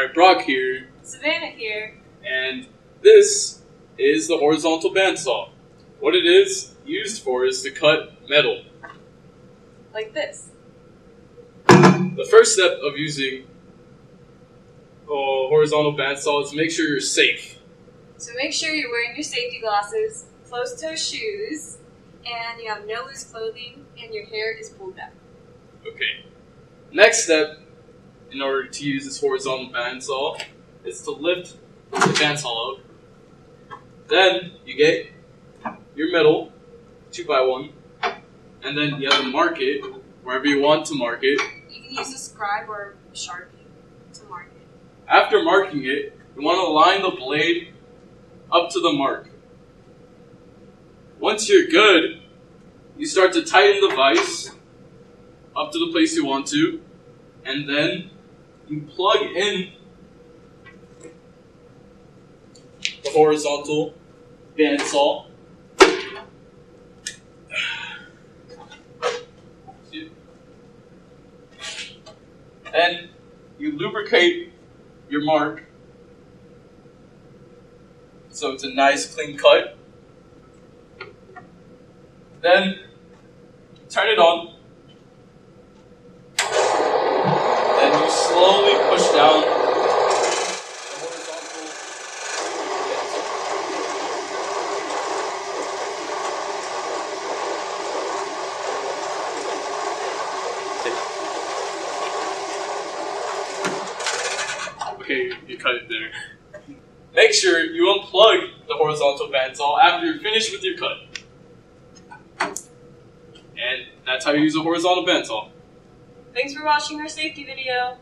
Alright, Brock here, Savannah here. and this is the horizontal bandsaw. What it is used for is to cut metal. Like this. The first step of using a horizontal bandsaw is to make sure you're safe. So make sure you're wearing your safety glasses, closed-toe shoes, and you have no loose clothing, and your hair is pulled back. Okay. Next step, in order to use this horizontal bandsaw, is to lift the bandsaw up. Then you get your metal, 2x1, and then you have to mark it wherever you want to mark it. You can use a scribe or a Sharpie to mark it. After marking it, you want to line the blade up to the mark. Once you're good, you start to tighten the vise up to the place you want to, and then you plug in the horizontal bandsaw. Then you lubricate your mark so it's a nice clean cut. Then turn it on. Then you slowly push down the horizontal. Okay, you cut it there. Make sure you unplug the horizontal bandsaw after you're finished with your cut. And that's how you use a horizontal bandsaw. Thanks for watching our safety video.